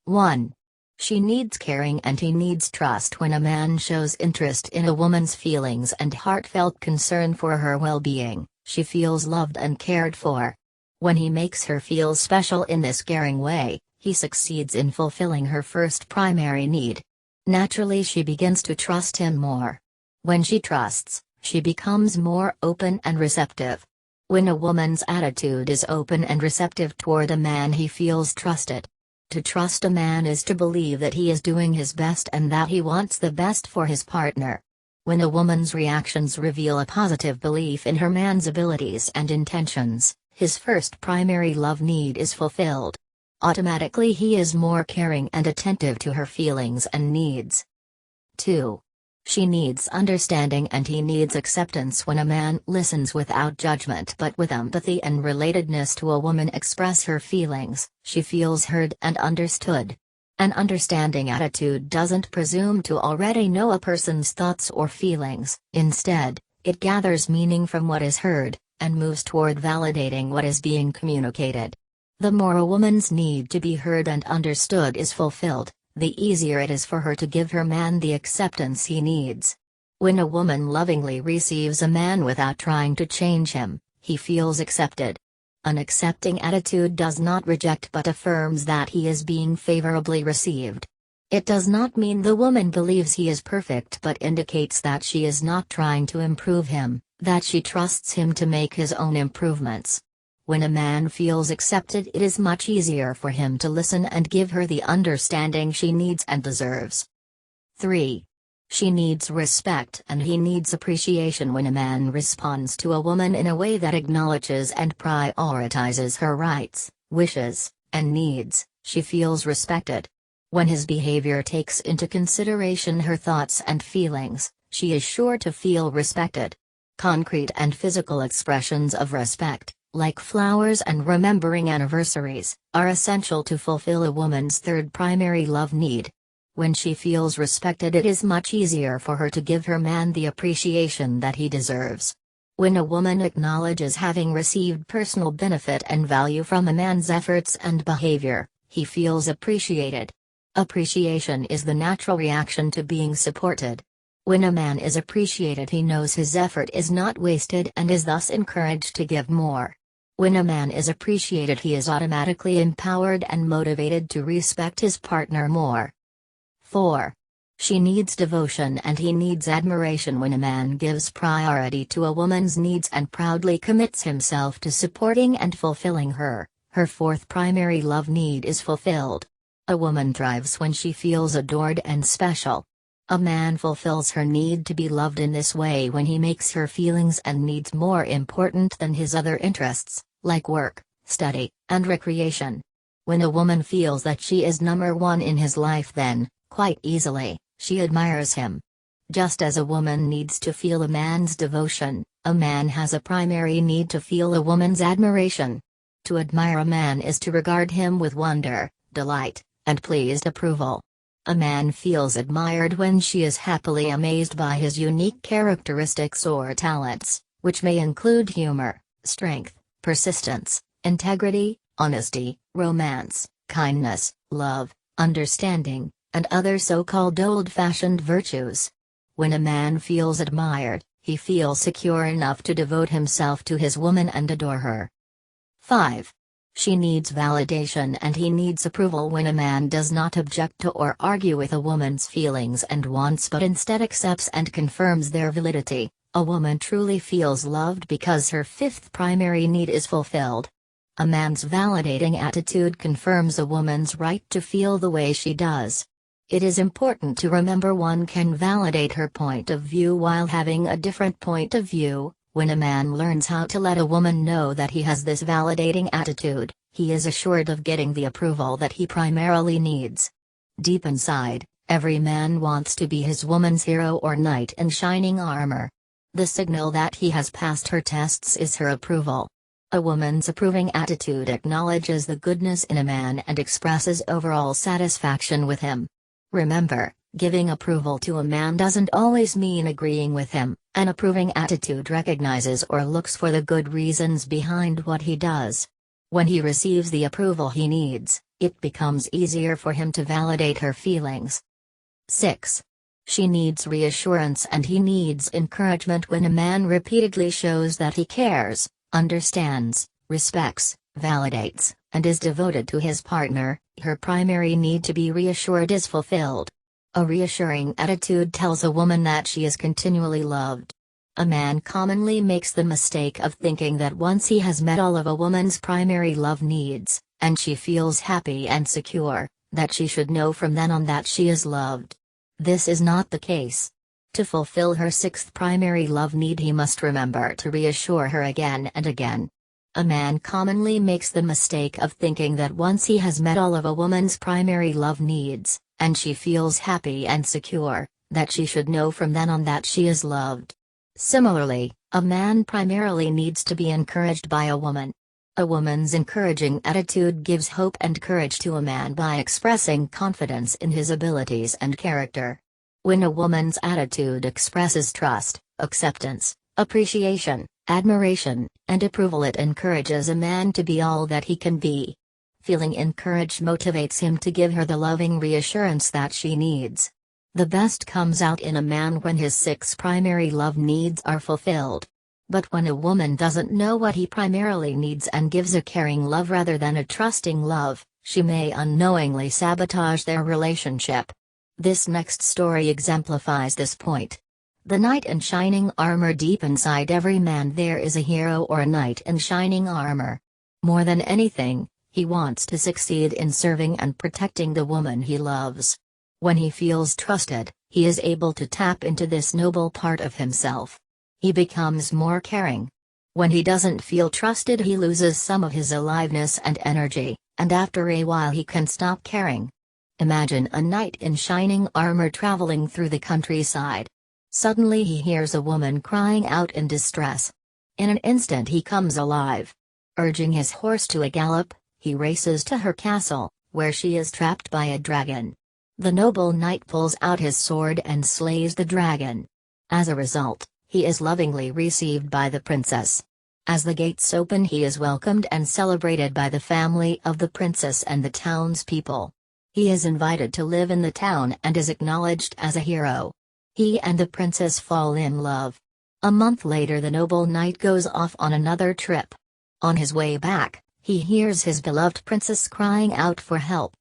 1. She needs caring and he needs trust. When a man shows interest in a woman's feelings and heartfelt concern for her well-being, she feels loved and cared for. When he makes her feel special in this caring way, he succeeds in fulfilling her first primary need. Naturally, she begins to trust him more. When she trusts, she becomes more open and receptive. When a woman's attitude is open and receptive toward a man, he feels trusted. To trust a man is to believe that he is doing his best and that he wants the best for his partner. When a woman's reactions reveal a positive belief in her man's abilities and intentions, his first primary love need is fulfilled. Automatically, he is more caring and attentive to her feelings and needs. 2. She needs understanding and he needs acceptance. When a man listens without judgment but with empathy and relatedness to a woman express her feelings, she feels heard and understood. An understanding attitude doesn't presume to already know a person's thoughts or feelings. Instead, it gathers meaning from what is heard, and moves toward validating what is being communicated. The more a woman's need to be heard and understood is fulfilled, the easier it is for her to give her man the acceptance he needs. When a woman lovingly receives a man without trying to change him, he feels accepted. An accepting attitude does not reject but affirms that he is being favorably received. It does not mean the woman believes he is perfect but indicates that she is not trying to improve him, that she trusts him to make his own improvements. When a man feels accepted, it is much easier for him to listen and give her the understanding she needs and deserves. 3. She needs respect and he needs appreciation. When a man responds to a woman in a way that acknowledges and prioritizes her rights, wishes, and needs, she feels respected. When his behavior takes into consideration her thoughts and feelings, she is sure to feel respected. Concrete and physical expressions of respect, like flowers and remembering anniversaries, are essential to fulfill a woman's third primary love need. When she feels respected, it is much easier for her to give her man the appreciation that he deserves. When a woman acknowledges having received personal benefit and value from a man's efforts and behavior, he feels appreciated. Appreciation is the natural reaction to being supported. When a man is appreciated, he knows his effort is not wasted and is thus encouraged to give more. When a man is appreciated, he is automatically empowered and motivated to respect his partner more. 4. She needs devotion and he needs admiration. When a man gives priority to a woman's needs and proudly commits himself to supporting and fulfilling her, her fourth primary love need is fulfilled. A woman thrives when she feels adored and special. A man fulfills her need to be loved in this way when he makes her feelings and needs more important than his other interests, like work, study, and recreation. When a woman feels that she is number one in his life, then, quite easily, she admires him. Just as a woman needs to feel a man's devotion, a man has a primary need to feel a woman's admiration. To admire a man is to regard him with wonder, delight, and pleased approval. A man feels admired when she is happily amazed by his unique characteristics or talents, which may include humor, strength, persistence, integrity, honesty, romance, kindness, love, understanding, and other so-called old-fashioned virtues. When a man feels admired, he feels secure enough to devote himself to his woman and adore her. 5. She needs validation and he needs approval. When a man does not object to or argue with a woman's feelings and wants but instead accepts and confirms their validity, a woman truly feels loved because her fifth primary need is fulfilled. A man's validating attitude confirms a woman's right to feel the way she does. It is important to remember one can validate her point of view while having a different point of view. When a man learns how to let a woman know that he has this validating attitude, he is assured of getting the approval that he primarily needs. Deep inside, every man wants to be his woman's hero or knight in shining armor. The signal that he has passed her tests is her approval. A woman's approving attitude acknowledges the goodness in a man and expresses overall satisfaction with him. Remember, giving approval to a man doesn't always mean agreeing with him. An approving attitude recognizes or looks for the good reasons behind what he does. When he receives the approval he needs, It becomes easier for him to validate her feelings. 6. She needs reassurance and he needs encouragement. When a man repeatedly shows that he cares, understands, respects, validates, and is devoted to his partner, her primary need to be reassured is fulfilled. A reassuring attitude tells a woman that she is continually loved. A man commonly makes the mistake of thinking that once he has met all of a woman's primary love needs, and she feels happy and secure, that she should know from then on that she is loved. This is not the case. To fulfill her sixth primary love need, he must remember to reassure her again and again. A man commonly makes the mistake of thinking that once he has met all of a woman's primary love needs, and she feels happy and secure, that she should know from then on that she is loved. Similarly, a man primarily needs to be encouraged by a woman. A woman's encouraging attitude gives hope and courage to a man by expressing confidence in his abilities and character. When a woman's attitude expresses trust, acceptance, appreciation, admiration, and approval, it encourages a man to be all that he can be. Feeling encouraged motivates him to give her the loving reassurance that she needs. The best comes out in a man when his 6 primary love needs are fulfilled. But when a woman doesn't know what he primarily needs and gives a caring love rather than a trusting love, she may unknowingly sabotage their relationship. This next story exemplifies this point. The knight in shining armor. Deep inside every man there is a hero or a knight in shining armor. More than anything, he wants to succeed in serving and protecting the woman he loves. When he feels trusted, he is able to tap into this noble part of himself. He becomes more caring. When he doesn't feel trusted, he loses some of his aliveness and energy, and after a while he can stop caring. Imagine a knight in shining armor traveling through the countryside. Suddenly he hears a woman crying out in distress. In an instant he comes alive. Urging his horse to a gallop, he races to her castle, where she is trapped by a dragon. The noble knight pulls out his sword and slays the dragon. As a result, he is lovingly received by the princess. As the gates open, he is welcomed and celebrated by the family of the princess and the townspeople. He is invited to live in the town and is acknowledged as a hero. He and the princess fall in love. A month later, the noble knight goes off on another trip. On his way back, he hears his beloved princess crying out for help.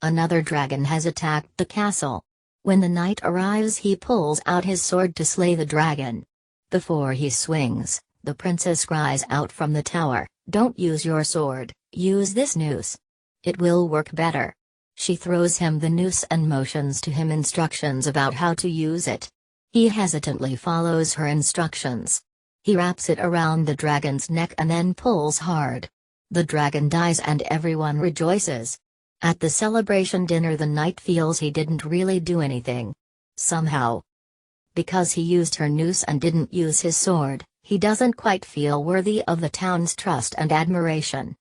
Another dragon has attacked the castle. When the knight arrives, he pulls out his sword to slay the dragon. Before he swings, the princess cries out from the tower, "Don't use your sword, use this noose. It will work better." She throws him the noose and motions to him instructions about how to use it. He hesitantly follows her instructions. He wraps it around the dragon's neck and then pulls hard. The dragon dies and everyone rejoices. At the celebration dinner, the knight feels he didn't really do anything. Somehow, because he used her noose and didn't use his sword, he doesn't quite feel worthy of the town's trust and admiration.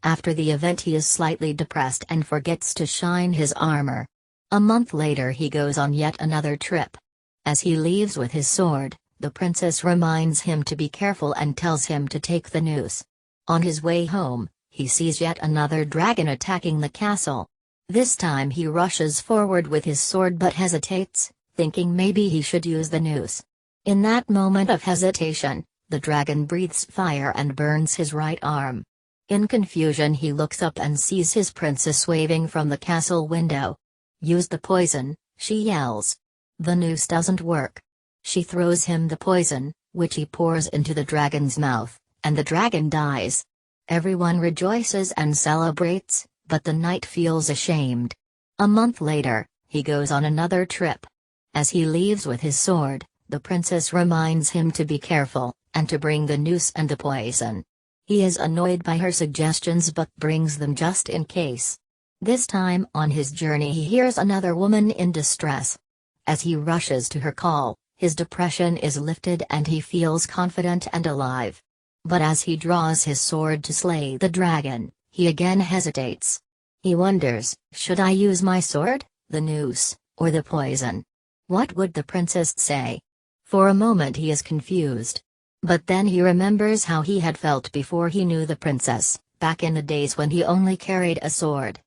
After the event, he is slightly depressed and forgets to shine his armor. A month later, he goes on yet another trip. As he leaves with his sword, the princess reminds him to be careful and tells him to take the noose. On his way home, he sees yet another dragon attacking the castle. This time he rushes forward with his sword but hesitates, thinking maybe he should use the noose. In that moment of hesitation, the dragon breathes fire and burns his right arm. In confusion, he looks up and sees his princess waving from the castle window. "Use the poison," she yells. The noose doesn't work. She throws him the poison, which he pours into the dragon's mouth, and the dragon dies. Everyone rejoices and celebrates, but the knight feels ashamed. A month later, he goes on another trip. As he leaves with his sword, the princess reminds him to be careful, and to bring the noose and the poison. He is annoyed by her suggestions but brings them just in case. This time on his journey, he hears another woman in distress. As he rushes to her call, his depression is lifted and he feels confident and alive. But as he draws his sword to slay the dragon, he again hesitates. He wonders, should I use my sword, the noose, or the poison? What would the princess say? For a moment he is confused. But then he remembers how he had felt before he knew the princess, back in the days when he only carried a sword.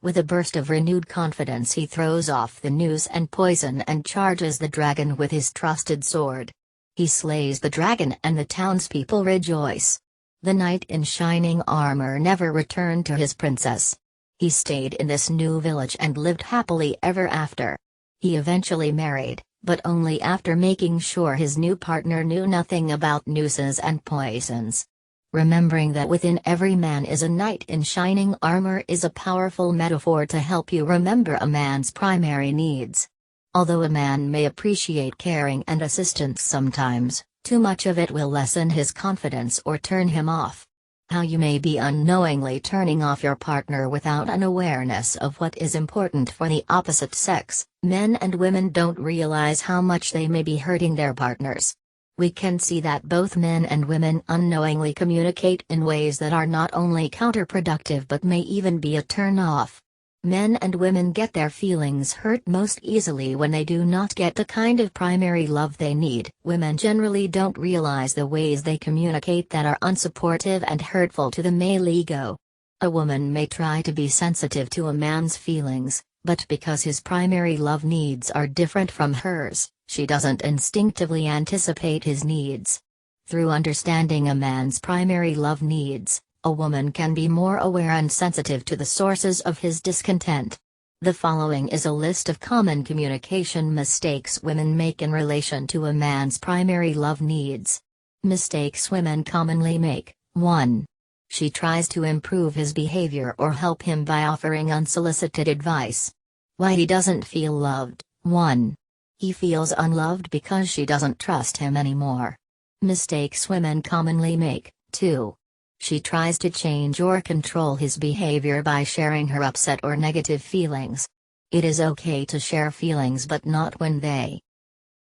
With a burst of renewed confidence he throws off the noose and poison and charges the dragon with his trusted sword. He slays the dragon and the townspeople rejoice. The knight in shining armor never returned to his princess. He stayed in this new village and lived happily ever after. He eventually married, but only after making sure his new partner knew nothing about nooses and poisons. Remembering that within every man is a knight in shining armor is a powerful metaphor to help you remember a man's primary needs. Although a man may appreciate caring and assistance sometimes, too much of it will lessen his confidence or turn him off. How you may be unknowingly turning off your partner without an awareness of what is important for the opposite sex. Men and women don't realize how much they may be hurting their partners. We can see that both men and women unknowingly communicate in ways that are not only counterproductive but may even be a turn-off. Men and women get their feelings hurt most easily when they do not get the kind of primary love they need. Women generally don't realize the ways they communicate that are unsupportive and hurtful to the male ego. A woman may try to be sensitive to a man's feelings, but because his primary love needs are different from hers, she doesn't instinctively anticipate his needs. Through understanding a man's primary love needs, a woman can be more aware and sensitive to the sources of his discontent. The following is a list of common communication mistakes women make in relation to a man's primary love needs. Mistakes women commonly make. 1. She tries to improve his behavior or help him by offering unsolicited advice. Why he doesn't feel loved. 1. He feels unloved because she doesn't trust him anymore. Mistakes women commonly make. 2. She tries to change or control his behavior by sharing her upset or negative feelings. It is okay to share feelings but not when they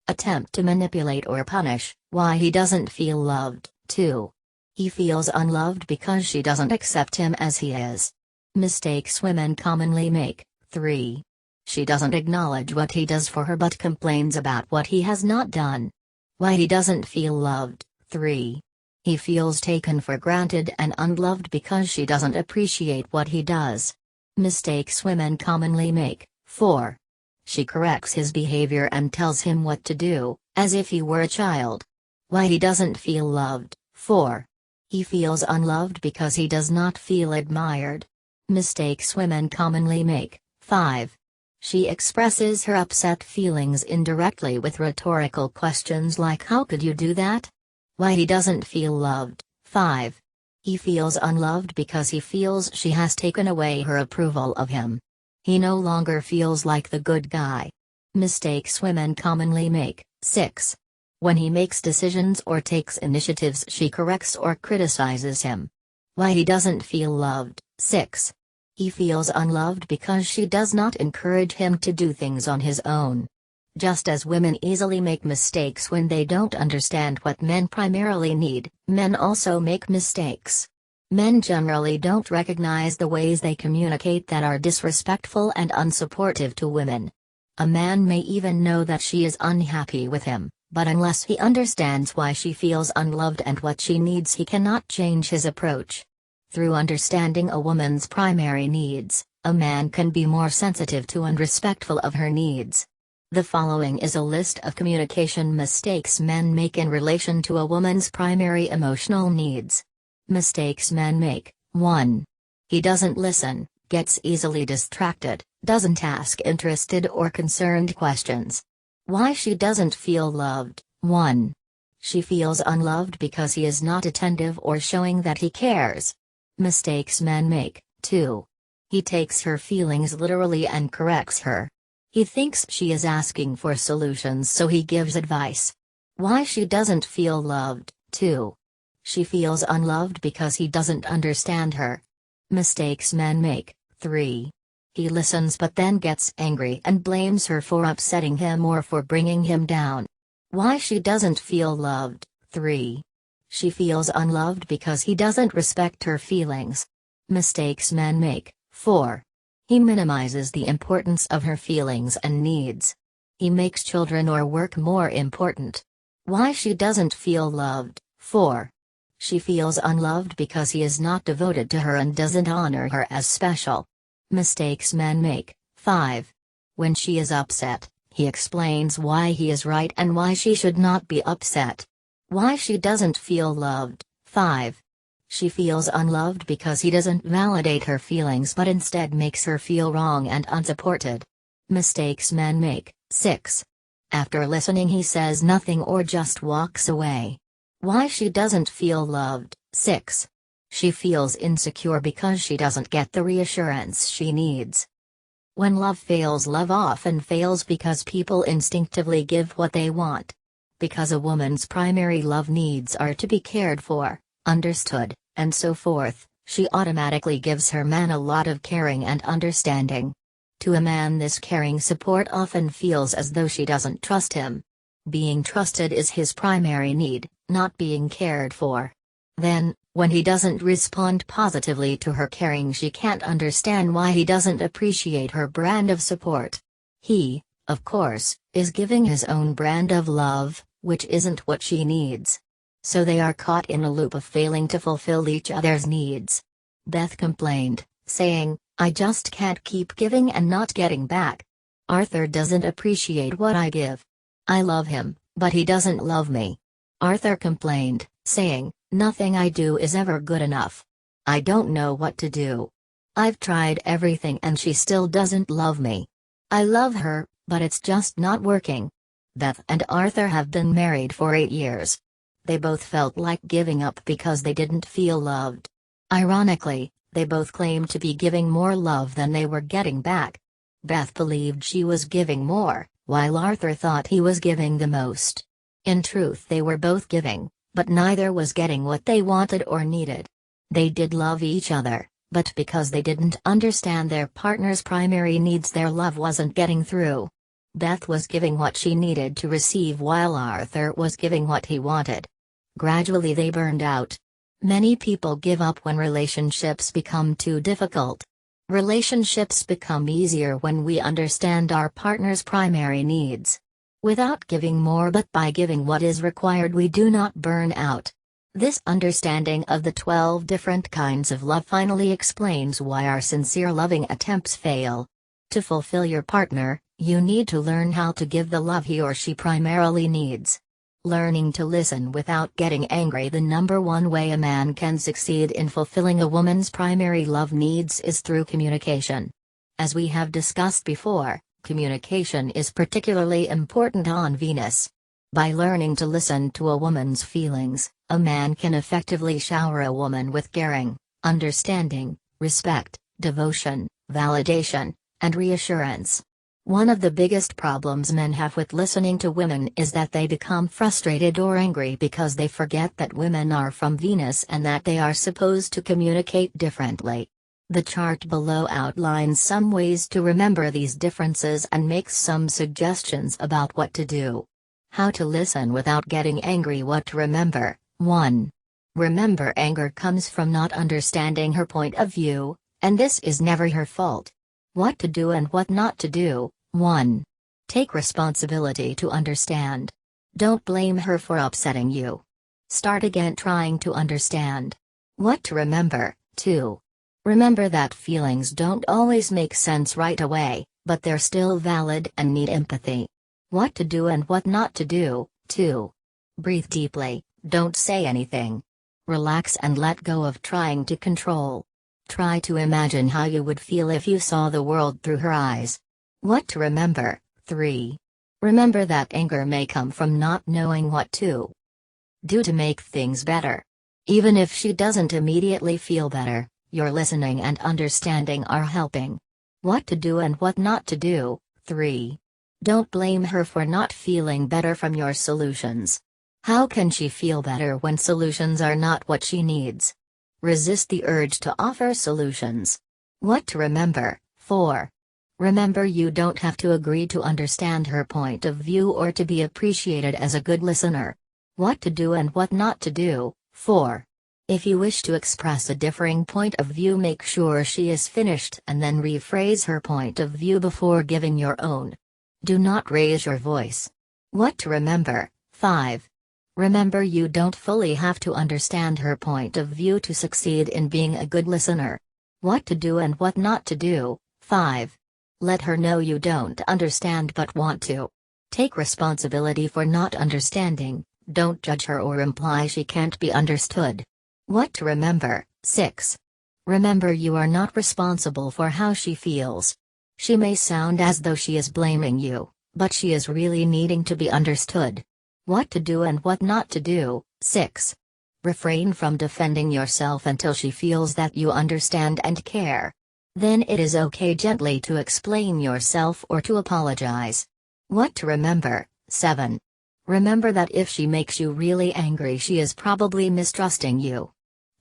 attempt to manipulate or punish. Why he doesn't feel loved. 2. He feels unloved because she doesn't accept him as he is. Mistakes women commonly make. 3. She doesn't acknowledge what he does for her but complains about what he has not done. Why he doesn't feel loved. 3. He feels taken for granted and unloved because she doesn't appreciate what he does. Mistakes women commonly make. 4. She corrects his behavior and tells him what to do, as if he were a child. Why he doesn't feel loved. 4. He feels unloved because he does not feel admired. Mistakes women commonly make. 5. She expresses her upset feelings indirectly with rhetorical questions like "How could you do that?" Why he doesn't feel loved. 5. He feels unloved because he feels she has taken away her approval of him. He no longer feels like the good guy. Mistakes women commonly make. 6. When he makes decisions or takes initiatives she corrects or criticizes him. Why he doesn't feel loved. 6. He feels unloved because she does not encourage him to do things on his own. Just as women easily make mistakes when they don't understand what men primarily need, men also make mistakes. Men generally don't recognize the ways they communicate that are disrespectful and unsupportive to women. A man may even know that she is unhappy with him, but unless he understands why she feels unloved and what she needs, he cannot change his approach. Through understanding a woman's primary needs, a man can be more sensitive to and respectful of her needs. The following is a list of communication mistakes men make in relation to a woman's primary emotional needs. Mistakes men make. 1. He doesn't listen, gets easily distracted, doesn't ask interested or concerned questions. Why she doesn't feel loved. 1. She feels unloved because he is not attentive or showing that he cares. Mistakes men make. 2. He takes her feelings literally and corrects her. He thinks she is asking for solutions so he gives advice. Why she doesn't feel loved. 2. She feels unloved because he doesn't understand her. Mistakes men make. 3. He listens but then gets angry and blames her for upsetting him or for bringing him down. Why she doesn't feel loved. 3. She feels unloved because he doesn't respect her feelings. Mistakes men make. 4. He minimizes the importance of her feelings and needs. He makes children or work more important. Why she doesn't feel loved. 4. She feels unloved because he is not devoted to her and doesn't honor her as special. Mistakes men make. 5. When she is upset, he explains why he is right and why she should not be upset. Why she doesn't feel loved. 5. She feels unloved because he doesn't validate her feelings but instead makes her feel wrong and unsupported. Mistakes men make. 6. After listening he says nothing or just walks away. Why she doesn't feel loved. 6. She feels insecure because she doesn't get the reassurance she needs. When love fails, love often fails because people instinctively give what they want. Because a woman's primary love needs are to be cared for, understood, and so forth, she automatically gives her man a lot of caring and understanding. To a man, this caring support often feels as though she doesn't trust him. Being trusted is his primary need, not being cared for. Then, when he doesn't respond positively to her caring, she can't understand why he doesn't appreciate her brand of support. He, of course, is giving his own brand of love, which isn't what she needs. So they are caught in a loop of failing to fulfill each other's needs. Beth complained, saying, "I just can't keep giving and not getting back. Arthur doesn't appreciate what I give. I love him, but he doesn't love me." Arthur complained, saying, "Nothing I do is ever good enough. I don't know what to do. I've tried everything and she still doesn't love me. I love her, but it's just not working." Beth and Arthur have been married for 8 years. They both felt like giving up because they didn't feel loved. Ironically, they both claimed to be giving more love than they were getting back. Beth believed she was giving more, while Arthur thought he was giving the most. In truth, they were both giving, but neither was getting what they wanted or needed. They did love each other, but because they didn't understand their partner's primary needs, their love wasn't getting through. Beth was giving what she needed to receive while Arthur was giving what he wanted. Gradually they burned out. Many people give up when relationships become too difficult. Relationships become easier when we understand our partner's primary needs. Without giving more but by giving what is required, we do not burn out. This understanding of the 12 different kinds of love finally explains why our sincere loving attempts fail. To fulfill your partner, you need to learn how to give the love he or she primarily needs. Learning to listen without getting angry. The number one way a man can succeed in fulfilling a woman's primary love needs is through communication. As we have discussed before, communication is particularly important on Venus. By learning to listen to a woman's feelings, a man can effectively shower a woman with caring, understanding, respect, devotion, validation, and reassurance. One of the biggest problems men have with listening to women is that they become frustrated or angry because they forget that women are from Venus and that they are supposed to communicate differently. The chart below outlines some ways to remember these differences and makes some suggestions about what to do. How to listen without getting angry. What to remember. 1. Remember, anger comes from not understanding her point of view, and this is never her fault. What to do and what not to do. 1. Take responsibility to understand. Don't blame her for upsetting you. Start again trying to understand. What to remember. 2. Remember that feelings don't always make sense right away, but they're still valid and need empathy. What to do and what not to do. 2. Breathe deeply, don't say anything. Relax and let go of trying to control. Try to imagine how you would feel if you saw the world through her eyes. What to remember. 3. Remember that anger may come from not knowing what to do to make things better. Even if she doesn't immediately feel better, your listening and understanding are helping. What to do and what not to do. 3. Don't blame her for not feeling better from your solutions. How can she feel better when solutions are not what she needs? Resist the urge to offer solutions. What to remember. 4. Remember, you don't have to agree to understand her point of view or to be appreciated as a good listener. What to do and what not to do. 4. If you wish to express a differing point of view, make sure she is finished and then rephrase her point of view before giving your own. Do not raise your voice. What to remember. 5. Remember, you don't fully have to understand her point of view to succeed in being a good listener. What to do and what not to do. 5. Let her know you don't understand but want to. Take responsibility for not understanding, don't judge her or imply she can't be understood. What to remember. 6. Remember you are not responsible for how she feels. She may sound as though she is blaming you, but she is really needing to be understood. What to do and what not to do. 6. Refrain from defending yourself until she feels that you understand and care. Then it is okay gently to explain yourself or to apologize. What to remember. 7. Remember that if she makes you really angry, she is probably mistrusting you.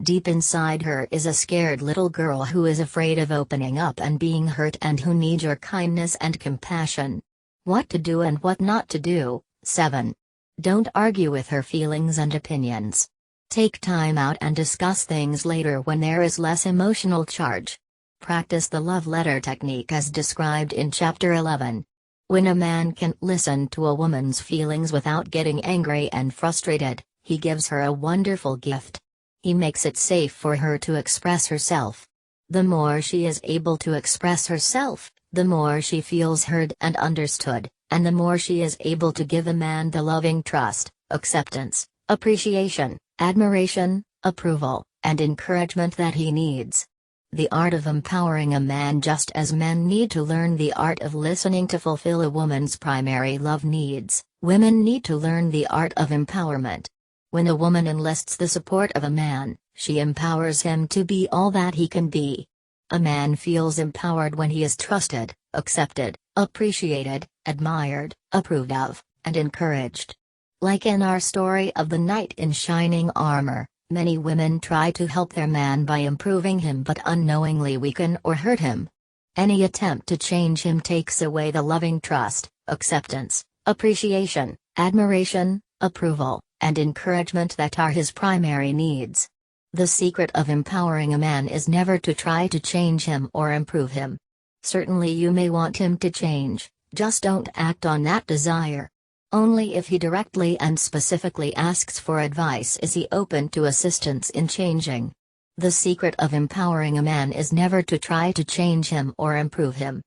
Deep inside her is a scared little girl who is afraid of opening up and being hurt and who needs your kindness and compassion. What to do and what not to do. 7. Don't argue with her feelings and opinions. Take time out and discuss things later when there is less emotional charge. Practice the love letter technique as described in Chapter 11. When a man can listen to a woman's feelings without getting angry and frustrated, he gives her a wonderful gift. He makes it safe for her to express herself. The more she is able to express herself, the more she feels heard and understood, and the more she is able to give a man the loving trust, acceptance, appreciation, admiration, approval, and encouragement that he needs. The art of empowering a man. Just as men need to learn the art of listening to fulfill a woman's primary love needs, women need to learn the art of empowerment. When a woman enlists the support of a man, she empowers him to be all that he can be. A man feels empowered when he is trusted, accepted, appreciated, admired, approved of, and encouraged. Like in our story of the knight in shining armor, many women try to help their man by improving him but unknowingly weaken or hurt him. Any attempt to change him takes away the loving trust, acceptance, appreciation, admiration, approval, and encouragement that are his primary needs. The secret of empowering a man is never to try to change him or improve him. Certainly you may want him to change, just don't act on that desire. Only if he directly and specifically asks for advice is he open to assistance in changing. The secret of empowering a man is never to try to change him or improve him.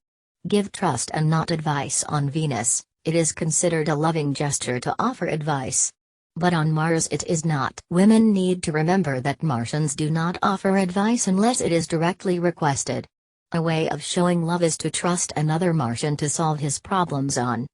Give trust and not advice on Venus. It is considered a loving gesture to offer advice. But on Mars it is not. Women need to remember that Martians do not offer advice unless it is directly requested. A way of showing love is to trust another Martian to solve his problems on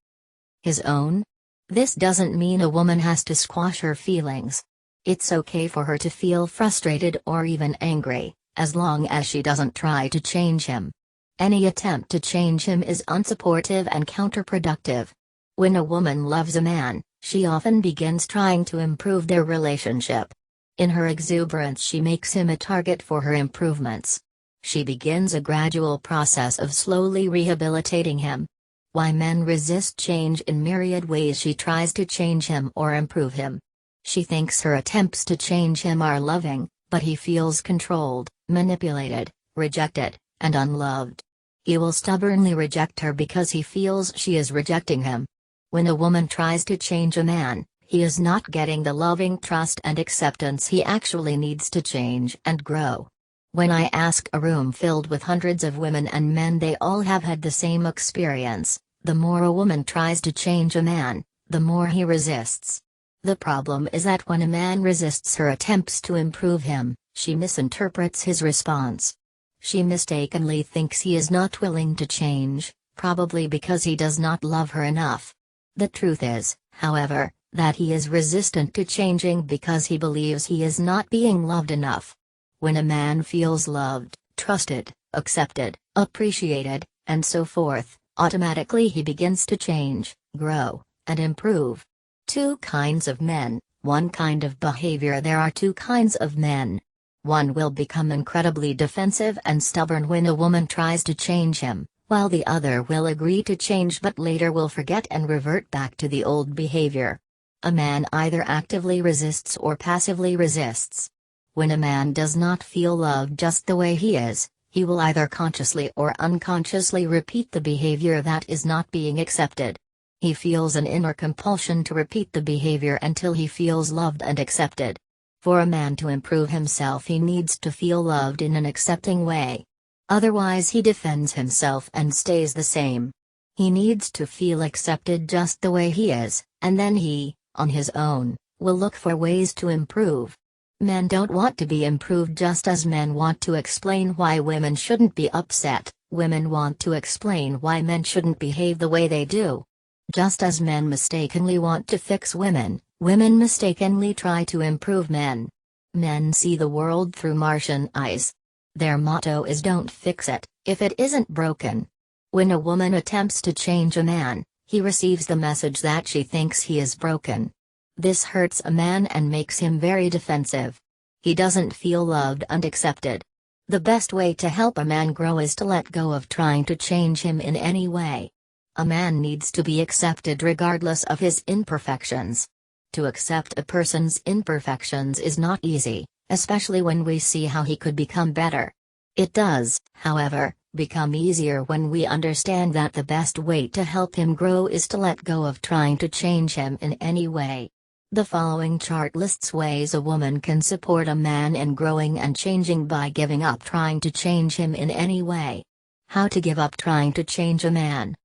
his own. This doesn't mean a woman has to squash her feelings. It's okay for her to feel frustrated or even angry, as long as she doesn't try to change him. Any attempt to change him is unsupportive and counterproductive. When a woman loves a man, she often begins trying to improve their relationship. In her exuberance, she makes him a target for her improvements. She begins a gradual process of slowly rehabilitating him. Why men resist change in myriad ways. She tries to change him or improve him. She thinks her attempts to change him are loving, but he feels controlled, manipulated, rejected, and unloved. He will stubbornly reject her because he feels she is rejecting him. When a woman tries to change a man, he is not getting the loving trust and acceptance he actually needs to change and grow. When I ask a room filled with hundreds of women and men, they all have had the same experience. The more a woman tries to change a man, the more he resists. The problem is that when a man resists her attempts to improve him, she misinterprets his response. She mistakenly thinks he is not willing to change, probably because he does not love her enough. The truth is, however, that he is resistant to changing because he believes he is not being loved enough. When a man feels loved, trusted, accepted, appreciated, and so forth, automatically he begins to change, grow, and improve. Two kinds of men, one kind of behavior. There are two kinds of men. One will become incredibly defensive and stubborn when a woman tries to change him, while the other will agree to change but later will forget and revert back to the old behavior. A man either actively resists or passively resists. When a man does not feel loved just the way he is, he will either consciously or unconsciously repeat the behavior that is not being accepted. He feels an inner compulsion to repeat the behavior until he feels loved and accepted. For a man to improve himself, he needs to feel loved in an accepting way. Otherwise he defends himself and stays the same. He needs to feel accepted just the way he is, and then he, on his own, will look for ways to improve. Men don't want to be improved just as men want to explain why women shouldn't be upset. Women want to explain why men shouldn't behave the way they do. Just as men mistakenly want to fix women, women mistakenly try to improve men. Men see the world through Martian eyes. Their motto is don't fix it, if it isn't broken. When a woman attempts to change a man, he receives the message that she thinks he is broken. This hurts a man and makes him very defensive. He doesn't feel loved and accepted. The best way to help a man grow is to let go of trying to change him in any way. A man needs to be accepted regardless of his imperfections. To accept a person's imperfections is not easy, especially when we see how he could become better. It does, however, become easier when we understand that the best way to help him grow is to let go of trying to change him in any way. The following chart lists ways a woman can support a man in growing and changing by giving up trying to change him in any way. How to give up trying to change a man.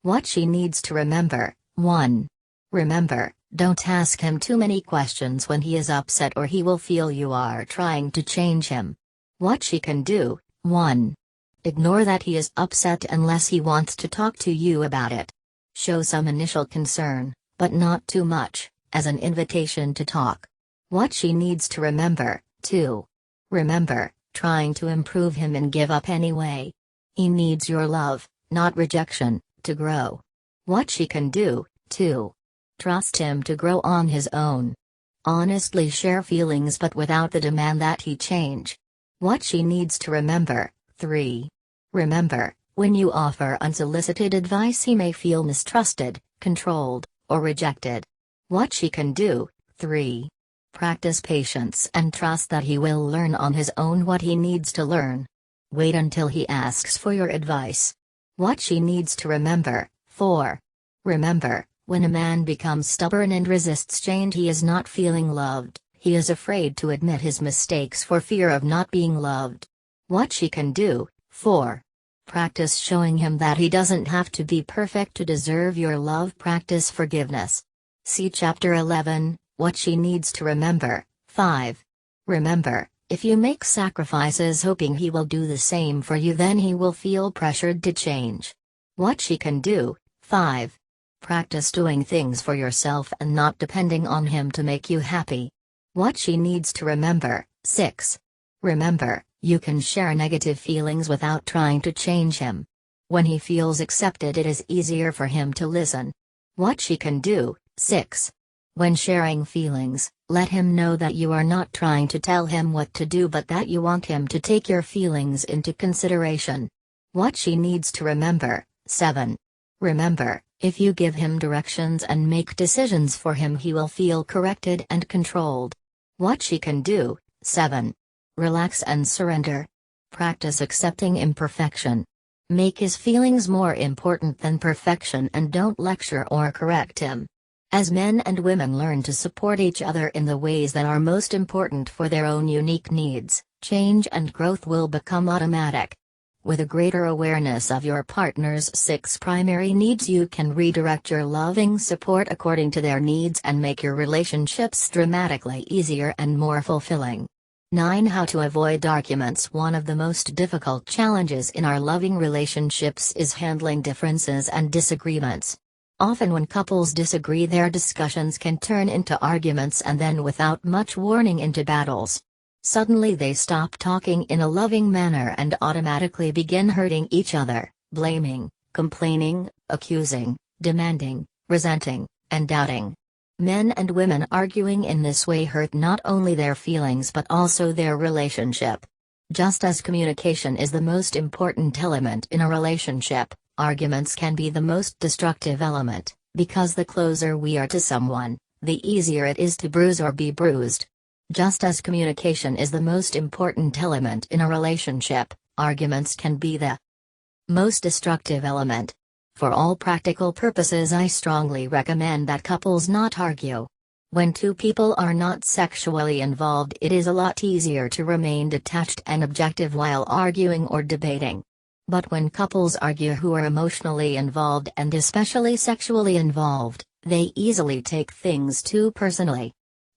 What she needs to remember. 1. Remember, don't ask him too many questions when he is upset or he will feel you are trying to change him. What she can do. 1. Ignore that he is upset unless he wants to talk to you about it. Show some initial concern, but not too much, as an invitation to talk. What she needs to remember. 2. Remember, trying to improve him and give up anyway. He needs your love, not rejection, to grow. What she can do. 2. Trust him to grow on his own. Honestly share feelings but without the demand that he change. What she needs to remember. 3. Remember, when you offer unsolicited advice he may feel mistrusted, controlled, or rejected. What she can do. 3. Practice patience and trust that he will learn on his own what he needs to learn. Wait until he asks for your advice. What she needs to remember. 4. Remember, when a man becomes stubborn and resists change he is not feeling loved, he is afraid to admit his mistakes for fear of not being loved. What she can do. 4. Practice showing him that he doesn't have to be perfect to deserve your love. Practice forgiveness. See Chapter 11, What she needs to remember. 5. Remember, if you make sacrifices hoping he will do the same for you then he will feel pressured to change. What she can do. 5. Practice doing things for yourself and not depending on him to make you happy. What she needs to remember. 6. Remember, you can share negative feelings without trying to change him. When he feels accepted it is easier for him to listen. What she can do. 6. When sharing feelings, let him know that you are not trying to tell him what to do but that you want him to take your feelings into consideration. What she needs to remember. 7. Remember, if you give him directions and make decisions for him he will feel corrected and controlled. What she can do. 7. Relax and surrender. Practice accepting imperfection. Make his feelings more important than perfection and don't lecture or correct him. As men and women learn to support each other in the ways that are most important for their own unique needs, change and growth will become automatic. With a greater awareness of your partner's 6 primary needs you can redirect your loving support according to their needs and make your relationships dramatically easier and more fulfilling. 9. How to avoid arguments. One of the most difficult challenges in our loving relationships is handling differences and disagreements. Often when couples disagree their discussions can turn into arguments and then without much warning into battles. Suddenly they stop talking in a loving manner and automatically begin hurting each other, blaming, complaining, accusing, demanding, resenting, and doubting. Men and women arguing in this way hurt not only their feelings but also their relationship. Just as communication is the most important element in a relationship, arguments can be the most destructive element, because the closer we are to someone, the easier it is to bruise or be bruised. Just as communication is the most important element in a relationship, arguments can be the most destructive element. For all practical purposes I strongly recommend that couples not argue. When two people are not sexually involved, it is a lot easier to remain detached and objective while arguing or debating. But when couples argue who are emotionally involved and especially sexually involved, they easily take things too personally.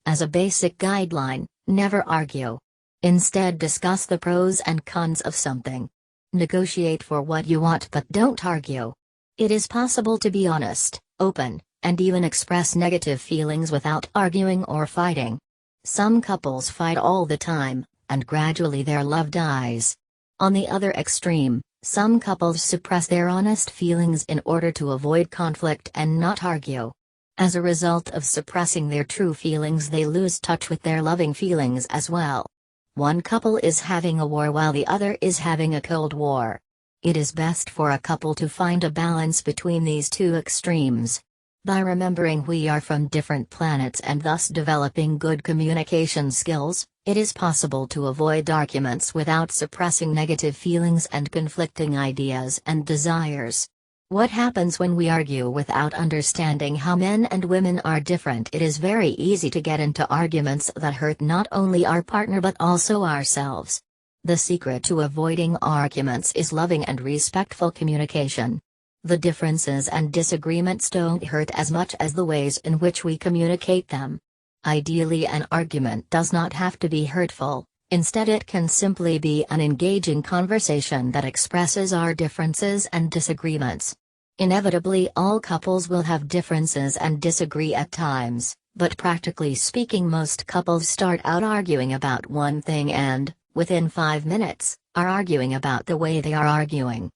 As a basic guideline, never argue. Instead, discuss the pros and cons of something. Negotiate for what you want but don't argue. It is possible to be honest, open, and even express negative feelings without arguing or fighting. Some couples fight all the time, and gradually their love dies. On the other extreme, some couples suppress their honest feelings in order to avoid conflict and not argue. As a result of suppressing their true feelings, they lose touch with their loving feelings as well. One couple is having a war while the other is having a cold war. It is best for a couple to find a balance between these two extremes. By remembering we are from different planets and thus developing good communication skills, it is possible to avoid arguments without suppressing negative feelings and conflicting ideas and desires. What happens when we argue without understanding how men and women are different? It is very easy to get into arguments that hurt not only our partner but also ourselves. The secret to avoiding arguments is loving and respectful communication. The differences and disagreements don't hurt as much as the ways in which we communicate them. Ideally, an argument does not have to be hurtful, instead it can simply be an engaging conversation that expresses our differences and disagreements. Inevitably, all couples will have differences and disagree at times, but practically speaking, most couples start out arguing about one thing and, within 5 minutes, are arguing about the way they are arguing.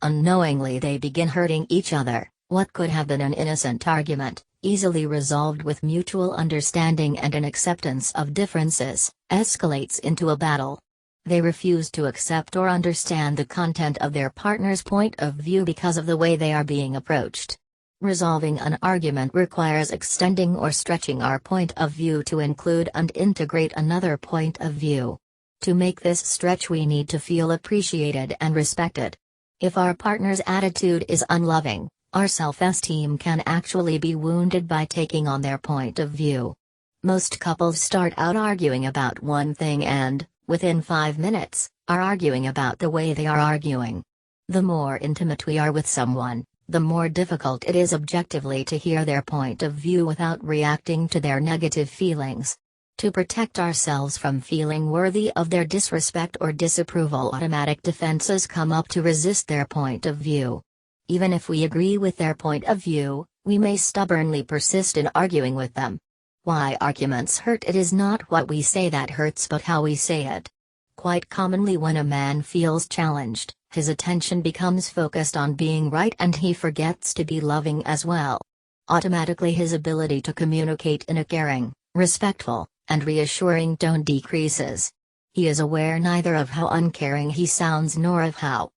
Unknowingly they begin hurting each other. What could have been an innocent argument, easily resolved with mutual understanding and an acceptance of differences, escalates into a battle. They refuse to accept or understand the content of their partner's point of view because of the way they are being approached. Resolving an argument requires extending or stretching our point of view to include and integrate another point of view. To make this stretch, we need to feel appreciated and respected. If our partner's attitude is unloving, our self-esteem can actually be wounded by taking on their point of view. Most couples start out arguing about one thing and, within 5 minutes, are arguing about the way they are arguing. The more intimate we are with someone, the more difficult it is objectively to hear their point of view without reacting to their negative feelings. To protect ourselves from feeling worthy of their disrespect or disapproval, automatic defenses come up to resist their point of view. Even if we agree with their point of view, we may stubbornly persist in arguing with them. Why arguments hurt? It is not what we say that hurts but how we say it. Quite commonly, when a man feels challenged, his attention becomes focused on being right and he forgets to be loving as well. Automatically his ability to communicate in a caring, respectful, and reassuring tone decreases. He is aware neither of how uncaring he sounds nor of how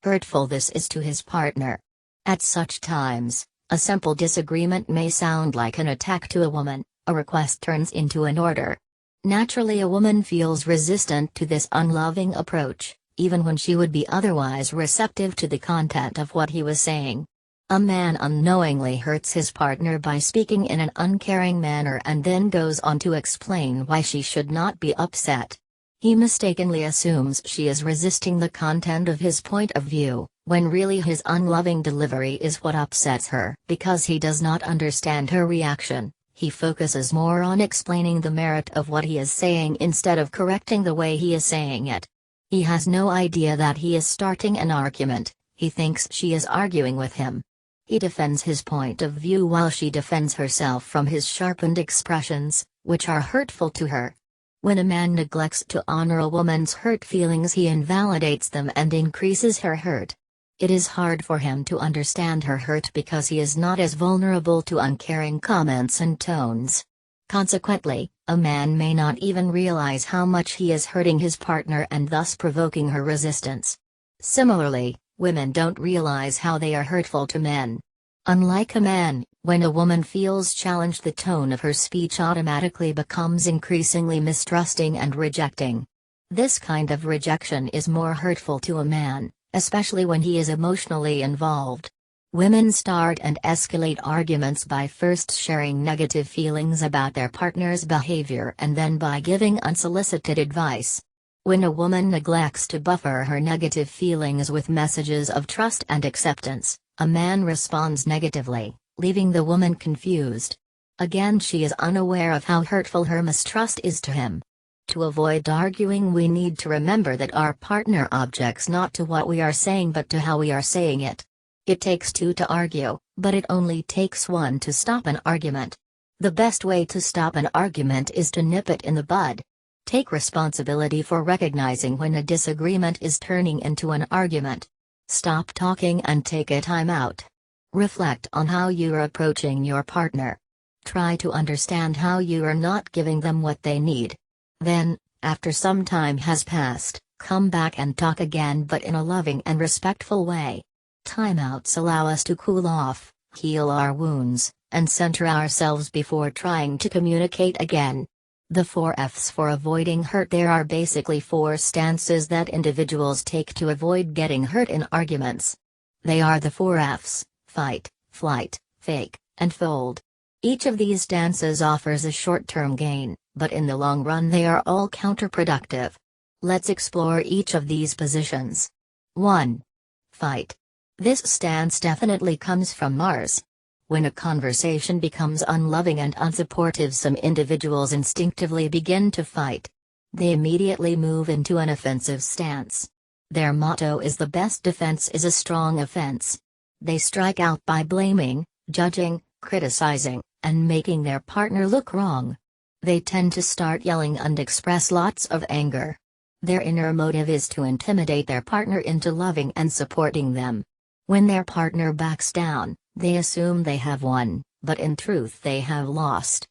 hurtful this is to his partner. At such times, a simple disagreement may sound like an attack to a woman. A request turns into an order. Naturally, a woman feels resistant to this unloving approach, even when she would be otherwise receptive to the content of what he was saying. A man unknowingly hurts his partner by speaking in an uncaring manner and then goes on to explain why she should not be upset. He mistakenly assumes she is resisting the content of his point of view, when really his unloving delivery is what upsets her. Because he does not understand her reaction, he focuses more on explaining the merit of what he is saying instead of correcting the way he is saying it. He has no idea that he is starting an argument. He thinks she is arguing with him. He defends his point of view while she defends herself from his sharpened expressions, which are hurtful to her. When a man neglects to honor a woman's hurt feelings, he invalidates them and increases her hurt. It is hard for him to understand her hurt because he is not as vulnerable to uncaring comments and tones. Consequently, a man may not even realize how much he is hurting his partner and thus provoking her resistance. Similarly, women don't realize how they are hurtful to men. Unlike a man, when a woman feels challenged, the tone of her speech automatically becomes increasingly mistrusting and rejecting. This kind of rejection is more hurtful to a man, especially when he is emotionally involved. Women start and escalate arguments by first sharing negative feelings about their partner's behavior and then by giving unsolicited advice. When a woman neglects to buffer her negative feelings with messages of trust and acceptance, a man responds negatively, leaving the woman confused. Again, she is unaware of how hurtful her mistrust is to him. To avoid arguing, we need to remember that our partner objects not to what we are saying but to how we are saying it. It takes two to argue, but it only takes one to stop an argument. The best way to stop an argument is to nip it in the bud. Take responsibility for recognizing when a disagreement is turning into an argument. Stop talking and take a time out. Reflect on how you are approaching your partner. Try to understand how you are not giving them what they need. Then, after some time has passed, come back and talk again, but in a loving and respectful way. Timeouts allow us to cool off, heal our wounds, and center ourselves before trying to communicate again. The 4 F's for avoiding hurt. There are basically 4 stances that individuals take to avoid getting hurt in arguments. They are the 4 F's: fight, flight, fake, and fold. Each of these stances offers a short-term gain, but in the long run they are all counterproductive. Let's explore each of these positions. 1. Fight. This stance definitely comes from Mars. When a conversation becomes unloving and unsupportive, some individuals instinctively begin to fight. They immediately move into an offensive stance. Their motto is, "The best defense is a strong offense." They strike out by blaming, judging, criticizing, and making their partner look wrong. They tend to start yelling and express lots of anger. Their inner motive is to intimidate their partner into loving and supporting them. When their partner backs down, they assume they have won, but in truth they have lost.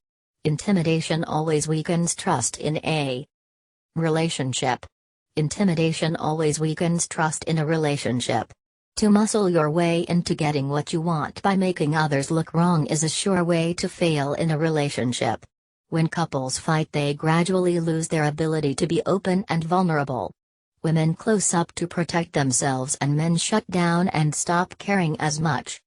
Intimidation always weakens trust in a relationship. Intimidation always weakens trust in a relationship. To muscle your way into getting what you want by making others look wrong is a sure way to fail in a relationship. When couples fight, they gradually lose their ability to be open and vulnerable. Women close up to protect themselves and men shut down and stop caring as much.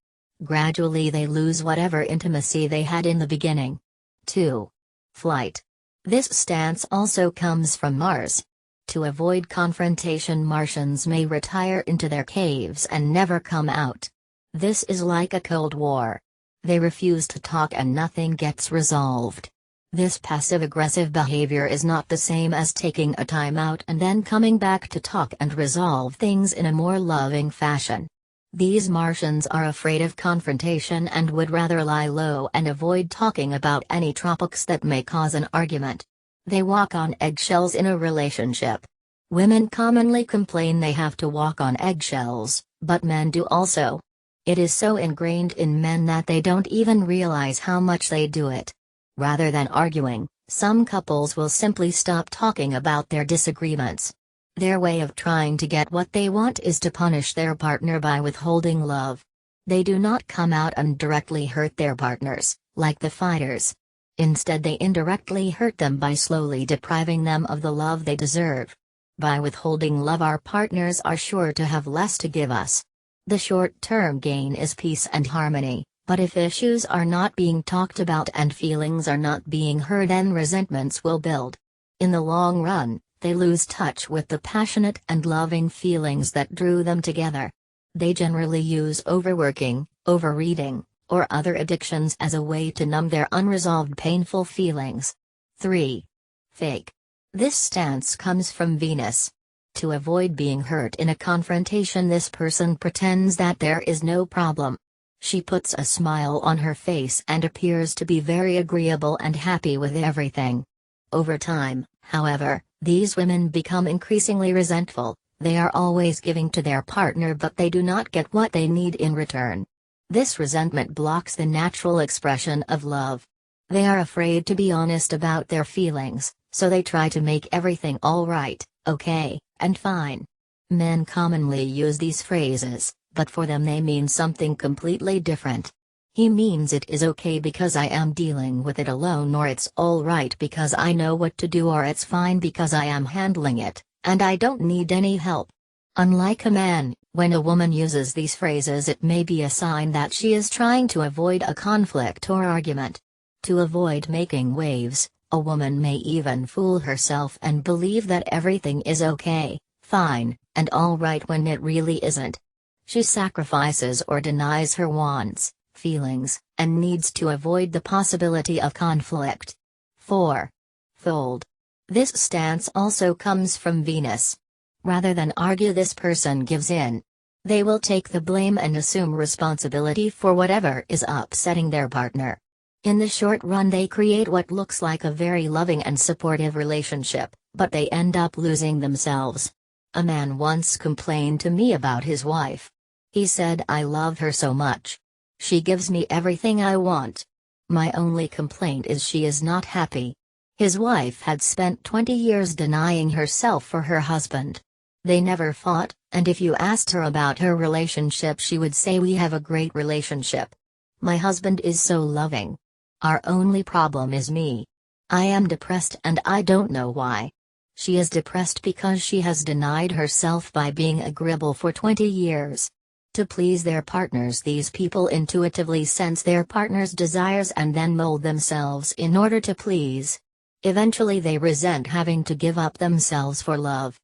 Gradually they lose whatever intimacy they had in the beginning. 2. Flight. This stance also comes from Mars. To avoid confrontation, Martians may retire into their caves and never come out. This is like a Cold War. They refuse to talk and nothing gets resolved. This passive-aggressive behavior is not the same as taking a time out and then coming back to talk and resolve things in a more loving fashion. These Martians are afraid of confrontation and would rather lie low and avoid talking about any topics that may cause an argument. They walk on eggshells in a relationship. Women commonly complain they have to walk on eggshells, but men do also. It is so ingrained in men that they don't even realize how much they do it. Rather than arguing, some couples will simply stop talking about their disagreements. Their way of trying to get what they want is to punish their partner by withholding love. They do not come out and directly hurt their partners, like the fighters. Instead, they indirectly hurt them by slowly depriving them of the love they deserve. By withholding love, our partners are sure to have less to give us. The short-term gain is peace and harmony. But if issues are not being talked about and feelings are not being heard, then resentments will build. In the long run, they lose touch with the passionate and loving feelings that drew them together. They generally use overworking, overreading, or other addictions as a way to numb their unresolved painful feelings. 3. Fake. This stance comes from Venus. To avoid being hurt in a confrontation, this person pretends that there is no problem. She puts a smile on her face and appears to be very agreeable and happy with everything. Over time, however, these women become increasingly resentful. They are always giving to their partner, but they do not get what they need in return. This resentment blocks the natural expression of love. They are afraid to be honest about their feelings, so they try to make everything all right, okay, and fine. Men commonly use these phrases, but for them they mean something completely different. He means it is okay because I am dealing with it alone, or it's all right because I know what to do, or it's fine because I am handling it, and I don't need any help. Unlike a man, when a woman uses these phrases, it may be a sign that she is trying to avoid a conflict or argument. To avoid making waves, a woman may even fool herself and believe that everything is okay, fine, and all right when it really isn't. She sacrifices or denies her wants, feelings, and needs to avoid the possibility of conflict. 4. Fold. This stance also comes from Venus. Rather than argue, this person gives in. They will take the blame and assume responsibility for whatever is upsetting their partner. In the short run, they create what looks like a very loving and supportive relationship, but they end up losing themselves. A man once complained to me about his wife. He said, "I love her so much. She gives me everything I want. My only complaint is she is not happy." His wife had spent 20 years denying herself for her husband. They never fought, and if you asked her about her relationship, she would say, "We have a great relationship. My husband is so loving. Our only problem is me. I am depressed and I don't know why." She is depressed because she has denied herself by being agreeable for 20 years. To please their partners, these people intuitively sense their partner's desires and then mold themselves in order to please. Eventually they resent having to give up themselves for love.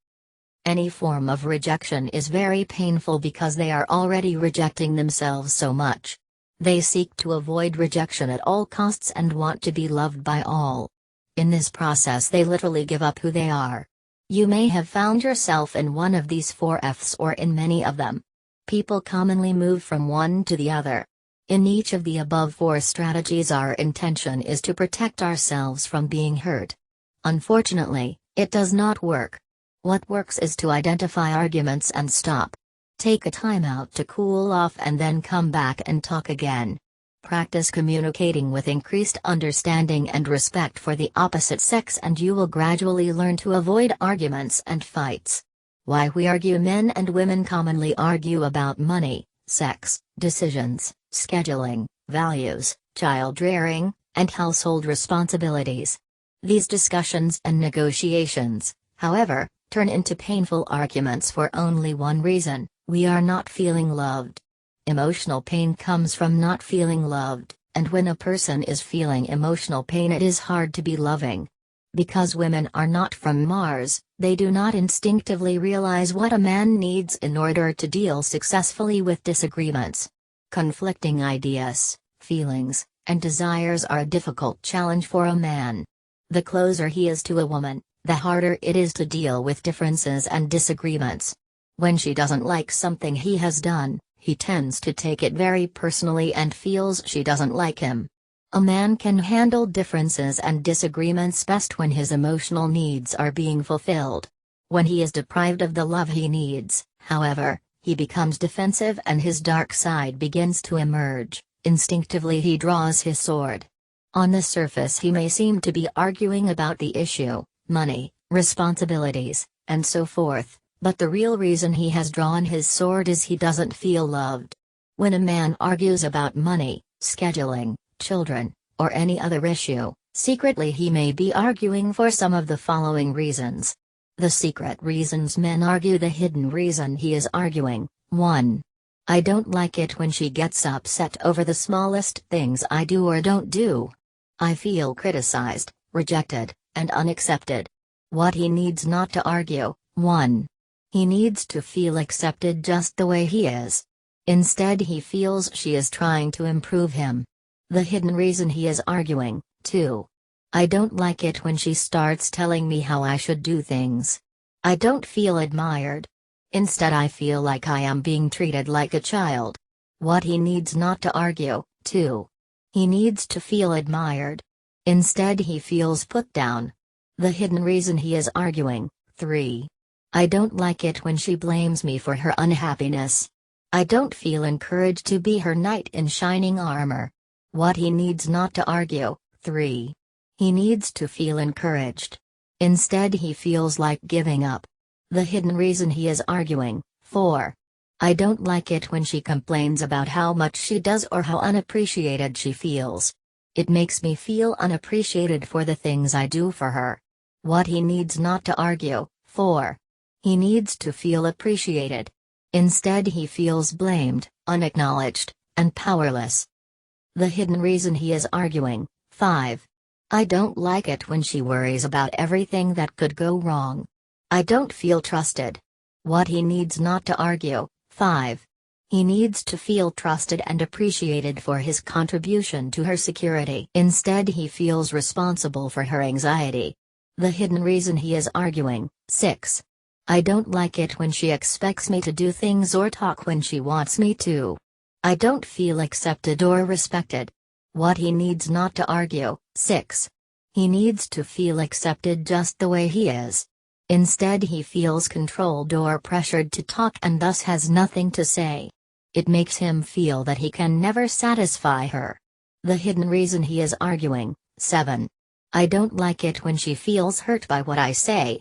Any form of rejection is very painful because they are already rejecting themselves so much. They seek to avoid rejection at all costs and want to be loved by all. In this process, they literally give up who they are. You may have found yourself in one of these 4 Fs or in many of them. People commonly move from one to the other. In each of the above 4 strategies, our intention is to protect ourselves from being hurt. Unfortunately, it does not work. What works is to identify arguments and stop. Take a time out to cool off and then come back and talk again. Practice communicating with increased understanding and respect for the opposite sex, and you will gradually learn to avoid arguments and fights. Why we argue. Men and women commonly argue about money, sex, decisions, scheduling, values, child rearing, and household responsibilities. These discussions and negotiations, however, turn into painful arguments for only one reason: we are not feeling loved. Emotional pain comes from not feeling loved, and when a person is feeling emotional pain, it is hard to be loving. Because women are not from Mars, they do not instinctively realize what a man needs in order to deal successfully with disagreements. Conflicting ideas, feelings, and desires are a difficult challenge for a man. The closer he is to a woman, the harder it is to deal with differences and disagreements. When she doesn't like something he has done, he tends to take it very personally and feels she doesn't like him. A man can handle differences and disagreements best when his emotional needs are being fulfilled. When he is deprived of the love he needs, however, he becomes defensive and his dark side begins to emerge. Instinctively he draws his sword. On the surface he may seem to be arguing about the issue, money, responsibilities, and so forth, but the real reason he has drawn his sword is he doesn't feel loved. When a man argues about money, scheduling, children, or any other issue, secretly he may be arguing for some of the following reasons. The secret reasons men argue. The hidden reason he is arguing: 1. I don't like it when she gets upset over the smallest things I do or don't do. I feel criticized, rejected, and unaccepted. What he needs not to argue: 1. He needs to feel accepted just the way he is. Instead he feels she is trying to improve him. The hidden reason he is arguing: 2. I don't like it when she starts telling me how I should do things. I don't feel admired. Instead I feel like I am being treated like a child. What he needs not to argue: 2. He needs to feel admired. Instead he feels put down. The hidden reason he is arguing: 3. I don't like it when she blames me for her unhappiness. I don't feel encouraged to be her knight in shining armor. What he needs not to argue: 3. He needs to feel encouraged. Instead he feels like giving up. The hidden reason he is arguing: 4. I don't like it when she complains about how much she does or how unappreciated she feels. It makes me feel unappreciated for the things I do for her. What he needs not to argue: 4. He needs to feel appreciated. Instead he feels blamed, unacknowledged, and powerless. The hidden reason he is arguing. 5. I don't like it when she worries about everything that could go wrong. I don't feel trusted. What he needs not to argue. 5. He needs to feel trusted and appreciated for his contribution to her security. Instead he feels responsible for her anxiety. The hidden reason he is arguing. 6. I don't like it when she expects me to do things or talk when she wants me to. I don't feel accepted or respected. What he needs not to argue. 6. He needs to feel accepted just the way he is. Instead he feels controlled or pressured to talk and thus has nothing to say. It makes him feel that he can never satisfy her. The hidden reason he is arguing. 7. I don't like it when she feels hurt by what I say.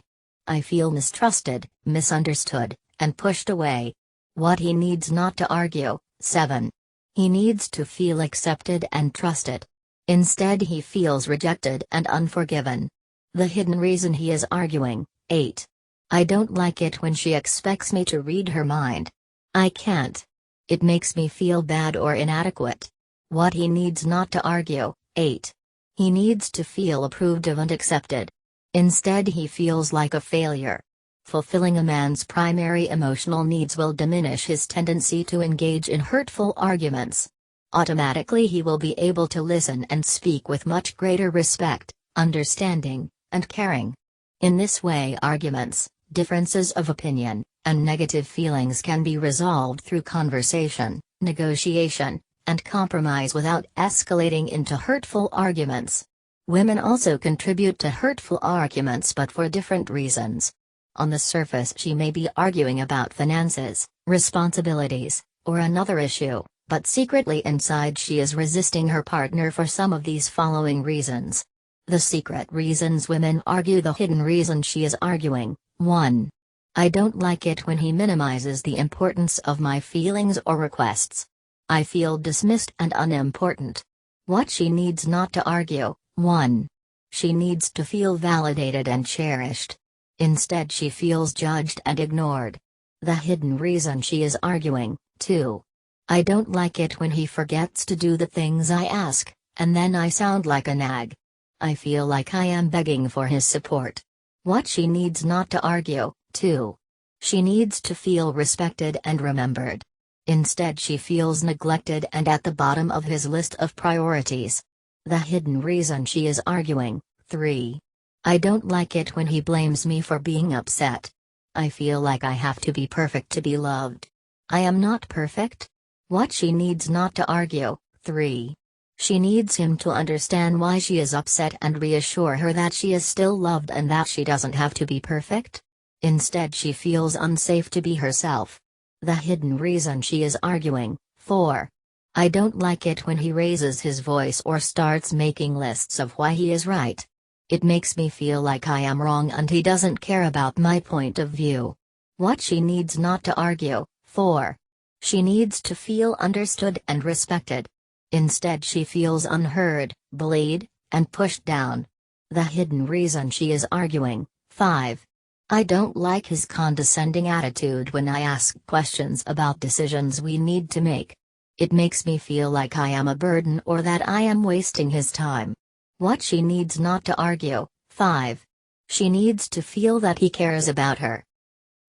I feel mistrusted, misunderstood, and pushed away. What he needs not to argue. 7. He needs to feel accepted and trusted. Instead he feels rejected and unforgiven. The hidden reason he is arguing. 8. I don't like it when she expects me to read her mind. I can't. It makes me feel bad or inadequate. What he needs not to argue. 8. He needs to feel approved of and accepted. Instead he feels like a failure. Fulfilling a man's primary emotional needs will diminish his tendency to engage in hurtful arguments. Automatically he will be able to listen and speak with much greater respect, understanding, and caring. In this way arguments, differences of opinion, and negative feelings can be resolved through conversation, negotiation, and compromise without escalating into hurtful arguments. Women also contribute to hurtful arguments but for different reasons. On the surface she may be arguing about finances, responsibilities, or another issue, but secretly inside she is resisting her partner for some of these following reasons. The secret reasons women argue. The hidden reason she is arguing. 1. I don't like it when he minimizes the importance of my feelings or requests. I feel dismissed and unimportant. What she needs not to argue. 1. She needs to feel validated and cherished. Instead she feels judged and ignored. The hidden reason she is arguing. 2. I don't like it when he forgets to do the things I ask, and then I sound like a nag. I feel like I am begging for his support. What she needs not to argue. 2. She needs to feel respected and remembered. Instead she feels neglected and at the bottom of his list of priorities. The hidden reason she is arguing. 3. I don't like it when he blames me for being upset. I feel like I have to be perfect to be loved. I am not perfect. What she needs not to argue. 3. She needs him to understand why she is upset and reassure her that she is still loved and that she doesn't have to be perfect. Instead she feels unsafe to be herself. The hidden reason she is arguing. 4. I don't like it when he raises his voice or starts making lists of why he is right. It makes me feel like I am wrong and he doesn't care about my point of view. What she needs not to argue. 4. She needs to feel understood and respected. Instead she feels unheard, bullied, and pushed down. The hidden reason she is arguing. 5. I don't like his condescending attitude when I ask questions about decisions we need to make. It makes me feel like I am a burden or that I am wasting his time. What she needs not to argue. 5. She needs to feel that he cares about her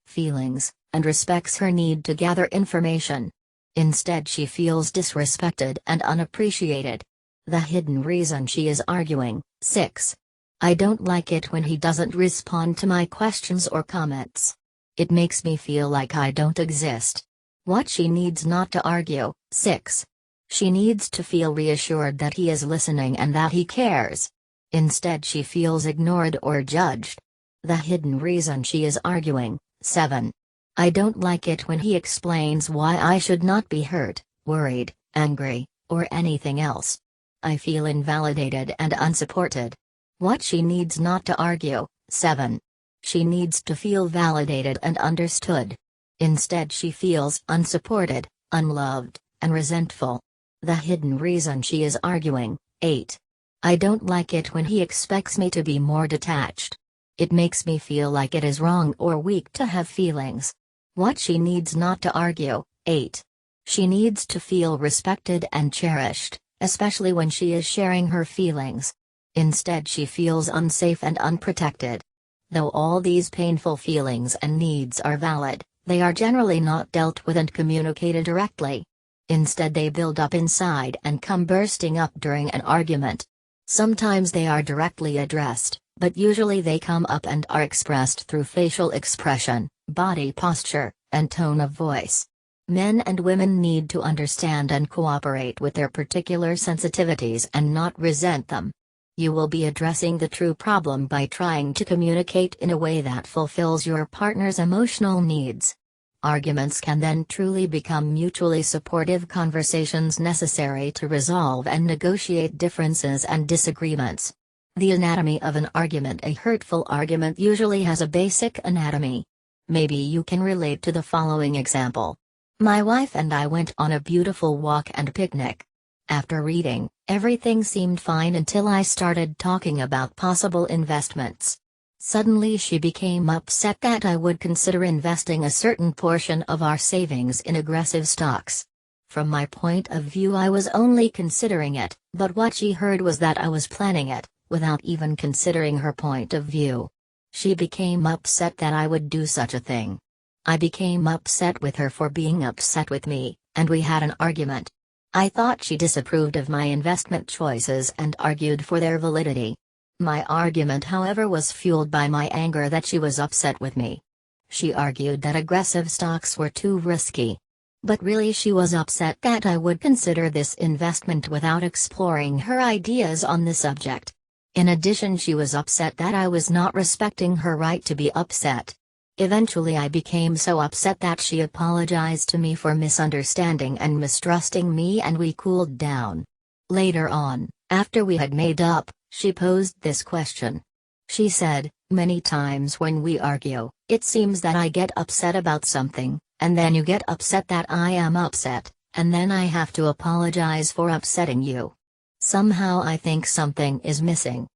feelings, and respects her need to gather information. Instead she feels disrespected and unappreciated. The hidden reason she is arguing. 6. I don't like it when he doesn't respond to my questions or comments. It makes me feel like I don't exist. What she needs not to argue. 6. She needs to feel reassured that he is listening and that he cares. Instead she feels ignored or judged. The hidden reason she is arguing. 7. I don't like it when he explains why I should not be hurt, worried, angry, or anything else. I feel invalidated and unsupported. What she needs not to argue. 7. She needs to feel validated and understood. Instead she feels unsupported, unloved, and resentful. The hidden reason she is arguing. 8. I don't like it when he expects me to be more detached. It makes me feel like it is wrong or weak to have feelings. What she needs not to argue. 8. She needs to feel respected and cherished, especially when she is sharing her feelings. Instead, she feels unsafe and unprotected. Though all these painful feelings and needs are valid, they are generally not dealt with and communicated directly. Instead, they build up inside and come bursting up during an argument. Sometimes they are directly addressed, but usually they come up and are expressed through facial expression, body posture, and tone of voice. Men and women need to understand and cooperate with their particular sensitivities and not resent them. You will be addressing the true problem by trying to communicate in a way that fulfills your partner's emotional needs. Arguments can then truly become mutually supportive conversations necessary to resolve and negotiate differences and disagreements. The anatomy of an argument. A hurtful argument usually has a basic anatomy. Maybe you can relate to the following example. My wife and I went on a beautiful walk and picnic. After reading, everything seemed fine until I started talking about possible investments. Suddenly she became upset that I would consider investing a certain portion of our savings in aggressive stocks. From my point of view, I was only considering it, but what she heard was that I was planning it, without even considering her point of view. She became upset that I would do such a thing. I became upset with her for being upset with me, and we had an argument. I thought she disapproved of my investment choices and argued for their validity. My argument, however, was fueled by my anger that she was upset with me. She argued that aggressive stocks were too risky. But really, she was upset that I would consider this investment without exploring her ideas on the subject. In addition, she was upset that I was not respecting her right to be upset. Eventually, I became so upset that she apologized to me for misunderstanding and mistrusting me, and we cooled down. Later on, after we had made up, she posed this question. She said, "Many times when we argue, it seems that I get upset about something, and then you get upset that I am upset, and then I have to apologize for upsetting you. Somehow I think something is missing.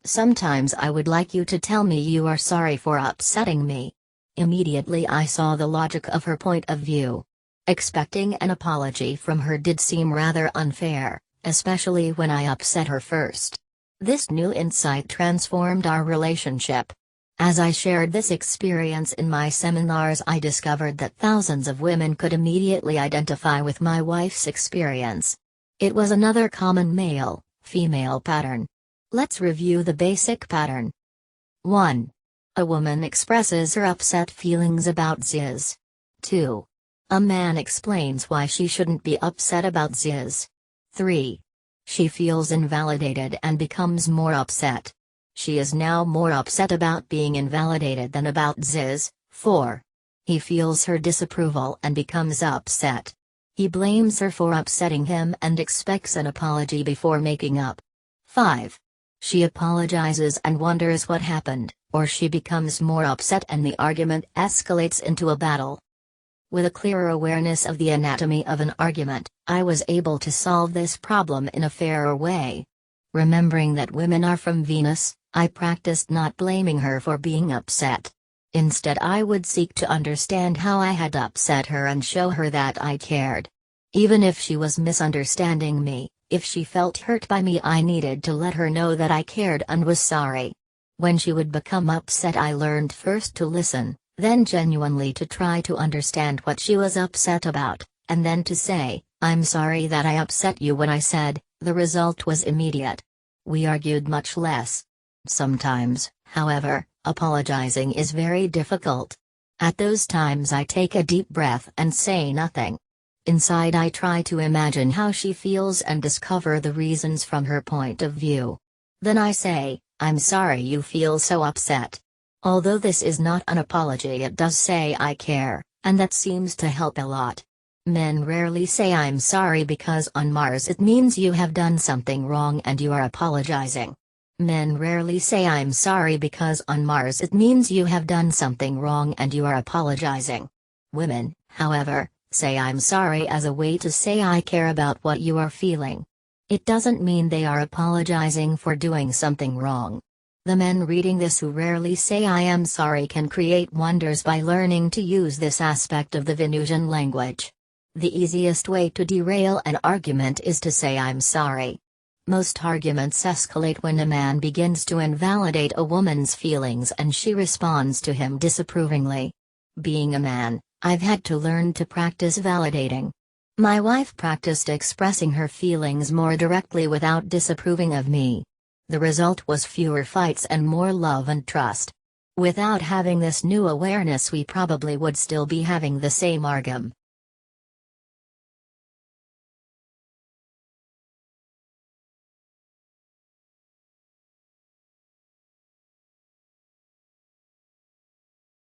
Sometimes I would like you to tell me you are sorry for upsetting me." Immediately I saw the logic of her point of view. Expecting an apology from her did seem rather unfair, especially when I upset her first. This new insight transformed our relationship. As I shared this experience in my seminars, I discovered that thousands of women could immediately identify with my wife's experience. It was another common male-female pattern. Let's review the basic pattern. 1. A woman expresses her upset feelings about this. 2. A man explains why she shouldn't be upset about this. 3. She feels invalidated and becomes more upset. She is now more upset about being invalidated than about this. 4. He feels her disapproval and becomes upset. He blames her for upsetting him and expects an apology before making up. 5. She apologizes and wonders what happened, or she becomes more upset and the argument escalates into a battle. With a clearer awareness of the anatomy of an argument, I was able to solve this problem in a fairer way. Remembering that women are from Venus, I practiced not blaming her for being upset. Instead, I would seek to understand how I had upset her and show her that I cared. Even if she was misunderstanding me, if she felt hurt by me, I needed to let her know that I cared and was sorry. When she would become upset, I learned first to listen, then genuinely to try to understand what she was upset about, and then to say, "I'm sorry that I upset you." When I said, the result was immediate. We argued much less. Sometimes, however, apologizing is very difficult. At those times I take a deep breath and say nothing. Inside I try to imagine how she feels and discover the reasons from her point of view. Then I say, "I'm sorry you feel so upset." Although this is not an apology, it does say I care, and that seems to help a lot. Men rarely say "I'm sorry" because on Mars it means you have done something wrong and you are apologizing. Men rarely say "I'm sorry" because on Mars it means you have done something wrong and you are apologizing. Women, however, say "I'm sorry" as a way to say I care about what you are feeling. It doesn't mean they are apologizing for doing something wrong. The men reading this who rarely say I am sorry can create wonders by learning to use this aspect of the Venusian language. The easiest way to derail an argument is to say I'm sorry. Most arguments escalate when a man begins to invalidate a woman's feelings and she responds to him disapprovingly. Being a man, I've had to learn to practice validating. My wife practiced expressing her feelings more directly without disapproving of me. The result was fewer fights and more love and trust. Without having this new awareness, we probably would still be having the same argument.